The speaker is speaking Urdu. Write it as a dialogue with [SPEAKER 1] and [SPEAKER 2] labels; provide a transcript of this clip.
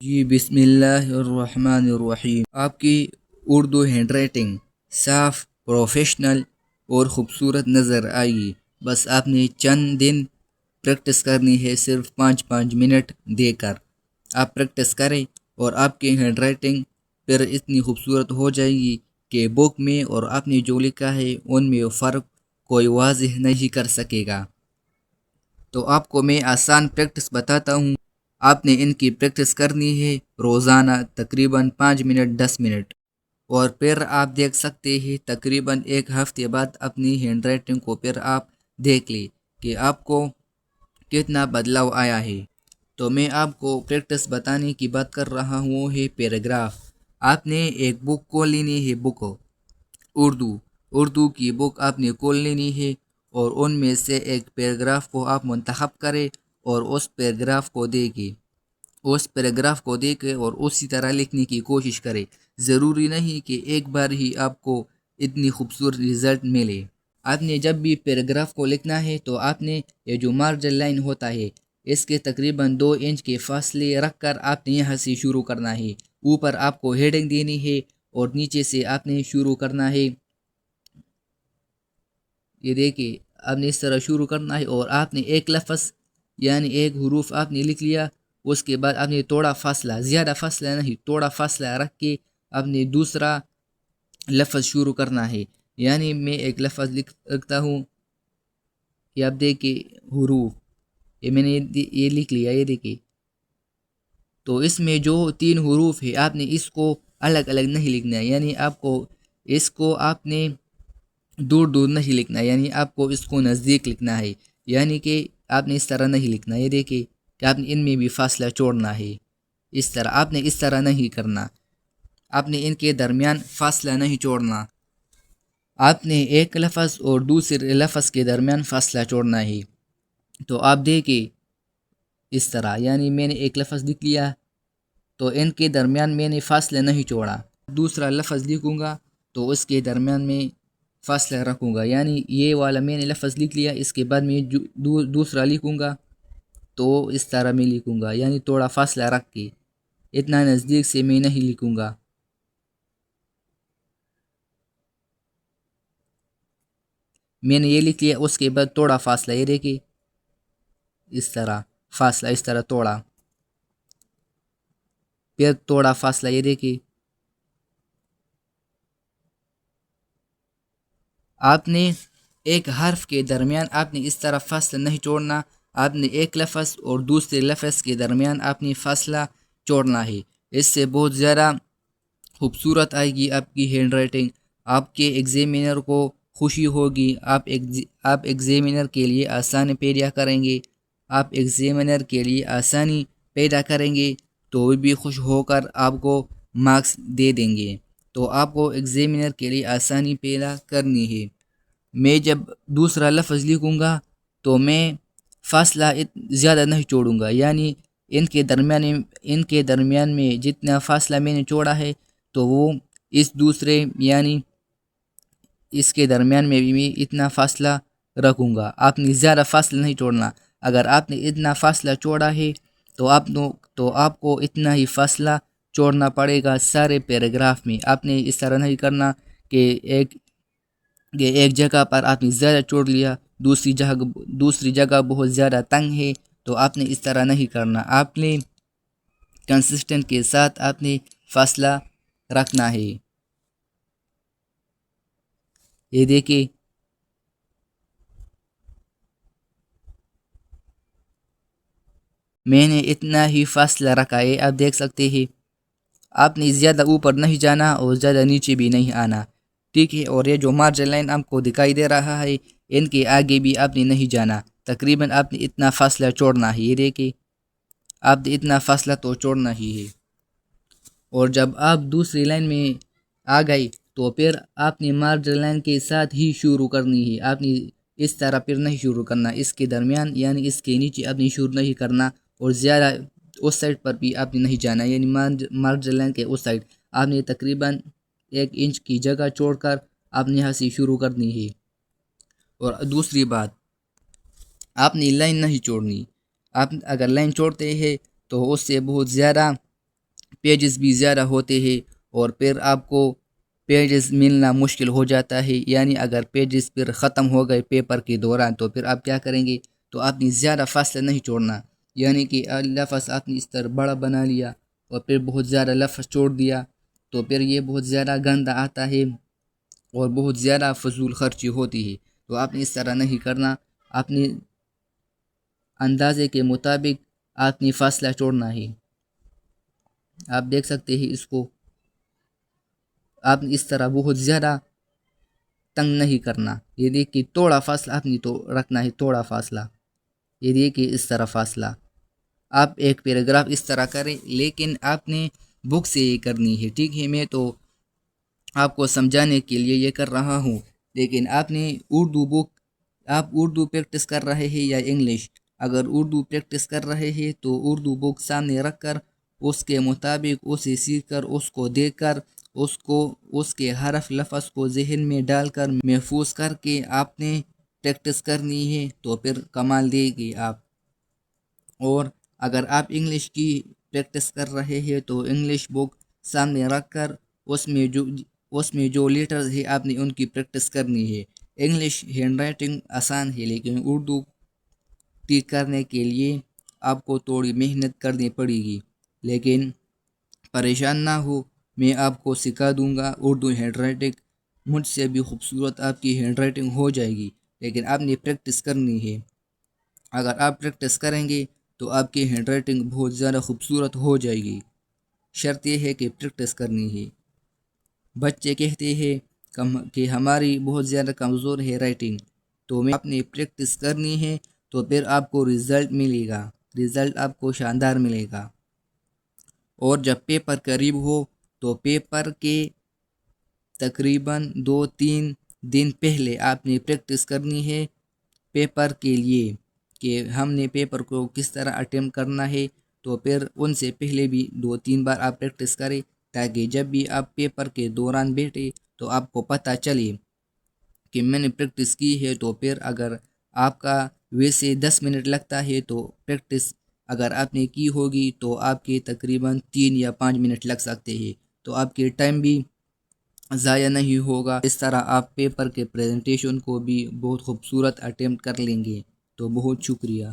[SPEAKER 1] جی بسم اللہ الرحمن الرحیم۔ آپ کی اردو ہینڈ رائٹنگ صاف، پروفیشنل اور خوبصورت نظر آئے گی۔ بس آپ نے چند دن پریکٹس کرنی ہے، صرف 5 منٹ دے کر آپ پریکٹس کریں اور آپ کی ہینڈ رائٹنگ پھر اتنی خوبصورت ہو جائے گی کہ بک میں اور آپ نے جو لکھا ہے ان میں فرق کوئی واضح نہیں کر سکے گا۔ تو آپ کو میں آسان پریکٹس بتاتا ہوں۔ آپ نے ان کی پریکٹس کرنی ہے روزانہ تقریباً 5 منٹ 10 منٹ، اور پھر آپ دیکھ سکتے ہیں تقریباً ایک ہفتے بعد اپنی ہینڈ رائٹنگ کو پھر آپ دیکھ لیں کہ آپ کو کتنا بدلاؤ آیا ہے۔ تو میں آپ کو پریکٹس بتانے کی بات کر رہا ہوں، وہ ہے پیراگراف۔ آپ نے ایک بک کو لینی ہے، بک اردو کی بک آپ نے کھول لینی ہے، اور ان میں سے ایک پیراگراف کو آپ منتخب کریں اور اس پیراگراف کو دیکھیں اور اسی طرح لکھنے کی کوشش کریں۔ ضروری نہیں کہ ایک بار ہی آپ کو اتنی خوبصورت رزلٹ ملے۔ آپ نے جب بھی پیراگراف کو لکھنا ہے تو آپ نے یہ جو مارجن لائن ہوتا ہے اس کے تقریباً 2 انچ کے فاصلے رکھ کر آپ نے یہاں سے شروع کرنا ہے۔ اوپر آپ کو ہیڈنگ دینی ہے اور نیچے سے آپ نے شروع کرنا ہے۔ یہ دیکھیں، آپ نے اس طرح شروع کرنا ہے اور آپ نے ایک لفظ یعنی ایک حروف آپ نے لکھ لیا، اس کے بعد آپ نے تھوڑا فاصلہ، زیادہ فاصلہ نہیں، تھوڑا فاصلہ رکھ کے آپ نے دوسرا لفظ شروع کرنا ہے۔ یعنی میں ایک لفظ لکھتا ہوں، یہ آپ دیکھیں حروف، یہ میں نے یہ لکھ لیا، یہ دیکھیں۔ تو اس میں جو 3 حروف ہے آپ نے اس کو الگ الگ نہیں لکھنا ہے، یعنی اس کو آپ نے دور دور نہیں لکھنا ہے، یعنی آپ کو اس کو نزدیک لکھنا ہے، یعنی کہ آپ نے اس طرح نہیں لکھنا ہے۔ یہ دیکھیں کہ آپ نے ان میں بھی فاصلہ چھوڑنا ہے، اس طرح آپ نے اس طرح نہیں کرنا، آپ نے ان کے درمیان فاصلہ نہیں چھوڑنا، آپ نے ایک لفظ اور دوسرے لفظ کے درمیان فاصلہ چھوڑنا ہے۔ تو آپ دیکھیں اس طرح، یعنی میں نے ایک لفظ لکھ لیا تو ان کے درمیان میں نے فاصلہ نہیں چھوڑا۔ دوسرا لفظ لکھوں گا تو اس کے درمیان میں فاصلہ رکھوں گا، یعنی یہ والا میں نے لفظ لکھ لیا، اس کے بعد میں دوسرا لکھوں گا تو اس طرح میں لکھوں گا، یعنی تھوڑا فاصلہ رکھ کے، اتنا نزدیک سے میں نہیں لکھوں گا۔ میں نے یہ لکھ لیا، اس کے بعد تھوڑا فاصلہ، یہ دیکھیں اس طرح فاصلہ، اس طرح توڑا، پھر تھوڑا فاصلہ، یہ دیکھیں۔ آپ نے ایک حرف کے درمیان آپ نے اس طرح فاصلہ نہیں چھوڑنا، آپ نے ایک لفظ اور دوسرے لفظ کے درمیان آپ نے فاصلہ چھوڑنا ہے۔ اس سے بہت زیادہ خوبصورت آئے گی آپ کی ہینڈ رائٹنگ، آپ کے ایگزامینر کو خوشی ہوگی، آپ ایگزامینر کے لیے آسانی پیدا کریں گے، تو وہ بھی خوش ہو کر آپ کو مارکس دے دیں گے۔ تو آپ کو ایگزامینر کے لیے آسانی پیدا کرنی ہے۔ میں جب دوسرا لفظ لکھوں گا تو میں فاصلہ زیادہ نہیں چھوڑوں گا، یعنی ان کے درمیان میں جتنا فاصلہ میں نے چھوڑا ہے تو وہ اس دوسرے یعنی اس کے درمیان میں بھی میں اتنا فاصلہ رکھوں گا۔ آپ نے زیادہ فاصلہ نہیں چھوڑنا، اگر آپ نے اتنا فاصلہ چھوڑا ہے تو آپ کو اتنا ہی فاصلہ چھوڑنا پڑے گا سارے پیراگراف میں۔ آپ نے اس طرح نہیں کرنا کہ ایک جگہ پر آپ نے زیادہ چھوڑ لیا، دوسری جگہ بہت زیادہ تنگ ہے، تو آپ نے اس طرح نہیں کرنا۔ آپ نے کنسسٹنٹ کے ساتھ آپ نے فاصلہ رکھنا ہے۔ یہ دیکھیں، میں نے اتنا ہی فاصلہ رکھا ہے، آپ دیکھ سکتے ہیں۔ آپ نے زیادہ اوپر نہیں جانا اور زیادہ نیچے بھی نہیں آنا، ٹھیک ہے۔ اور یہ جو مارجن لائن آپ کو دکھائی دے رہا ہے ان کے آگے بھی آپ نے نہیں جانا، تقریباً آپ نے اتنا فاصلہ چھوڑنا ہے۔ یہ دیکھیں، آپ نے اتنا فاصلہ تو چھوڑنا ہی ہے۔ اور جب آپ دوسری لائن میں آ گئی تو پھر آپ نے مارجن لائن کے ساتھ ہی شروع کرنی ہے، آپ نے اس طرح پھر نہیں شروع کرنا، اس کے درمیان یعنی اس کے نیچے آپ نے شروع نہیں کرنا، اور زیادہ اس سائڈ پر بھی آپ نے نہیں جانا، یعنی مارجن لائن کے اس سائڈ آپ نے تقریباً 1 انچ کی جگہ چھوڑ کر آپ نے یہاں سے شروع کرنی ہے۔ اور دوسری بات، آپ نے لائن نہیں چھوڑنی، آپ اگر لائن چھوڑتے ہیں تو اس سے بہت زیادہ پیجز بھی زیادہ ہوتے ہیں اور پھر آپ کو پیجز ملنا مشکل ہو جاتا ہے، یعنی اگر پیجز پھر ختم ہو گئے پیپر کے دوران تو پھر آپ کیا کریں گے؟ تو آپ نے زیادہ فاصلہ نہیں چھوڑنا، یعنی کہ لفظ آپ نے اس طرح بڑا بنا لیا اور پھر بہت زیادہ لفظ چھوڑ دیا تو پھر یہ بہت زیادہ گندہ آتا ہے اور بہت زیادہ فضول خرچی ہوتی ہے۔ تو آپ نے اس طرح نہیں کرنا، آپ نے اندازے کے مطابق آپ نے فاصلہ چھوڑنا ہے۔ آپ دیکھ سکتے ہیں اس کو، آپ نے اس طرح بہت زیادہ تنگ نہیں کرنا، یہ دیکھیے تھوڑا فاصلہ آپ نے تو رکھنا ہے، تھوڑا فاصلہ، یہ دیکھیے اس طرح فاصلہ۔ آپ ایک پیراگراف اس طرح کریں، لیکن آپ نے بک سے یہ کرنی ہے، ٹھیک ہے؟ میں تو آپ کو سمجھانے کے لیے یہ کر رہا ہوں، لیکن آپ نے اردو بک، آپ اردو پریکٹس کر رہے ہیں یا انگلش؟ اگر اردو پریکٹس کر رہے ہیں تو اردو بک سامنے رکھ کر اس کے مطابق اسے سیکھ کر، اس کو دیکھ کر، اس کے حرف لفظ کو ذہن میں ڈال کر محفوظ کر کے آپ نے پریکٹس کرنی ہے، تو پھر کمال دے گی آپ۔ اور اگر آپ انگلش کی پریکٹس کر رہے ہیں تو انگلش بک سامنے رکھ کر اس میں جو لیٹرز ہے آپ نے ان کی پریکٹس کرنی ہے۔ انگلش ہینڈ رائٹنگ آسان ہے، لیکن اردو ٹھیک کرنے کے لیے آپ کو تھوڑی محنت کرنی پڑے گی، لیکن پریشان نہ ہو، میں آپ کو سکھا دوں گا اردو ہینڈ رائٹنگ، مجھ سے بھی خوبصورت آپ کی ہینڈ رائٹنگ ہو جائے گی، لیکن آپ نے پریکٹس کرنی ہے۔ اگر آپ پریکٹس کریں گے تو آپ کی ہینڈ رائٹنگ بہت زیادہ خوبصورت ہو جائے گی، شرط یہ ہے کہ پریکٹس کرنی ہے۔ بچے کہتے ہیں کہ ہماری بہت زیادہ کمزور ہے رائٹنگ، تو میں آپ نے پریکٹس کرنی ہے تو پھر آپ کو رزلٹ ملے گا، رزلٹ آپ کو شاندار ملے گا۔ اور جب پیپر قریب ہو تو پیپر کے تقریباً 2-3 دن پہلے آپ نے پریکٹس کرنی ہے پیپر کے لیے، کہ ہم نے پیپر کو کس طرح اٹیمپٹ کرنا ہے، تو پھر ان سے پہلے بھی 2-3 بار آپ پریکٹس کریں، تاکہ جب بھی آپ پیپر کے دوران بیٹھے تو آپ کو پتہ چلے کہ میں نے پریکٹس کی ہے۔ تو پھر اگر آپ کا ویسے 10 منٹ لگتا ہے تو پریکٹس اگر آپ نے کی ہوگی تو آپ کے تقریباً 3 یا 5 منٹ لگ سکتے ہیں، تو آپ کے ٹائم بھی ضائع نہیں ہوگا۔ اس طرح آپ پیپر کے پریزنٹیشن کو بھی بہت خوبصورت اٹیمپٹ کر لیں گے۔ تو بہت شکریہ۔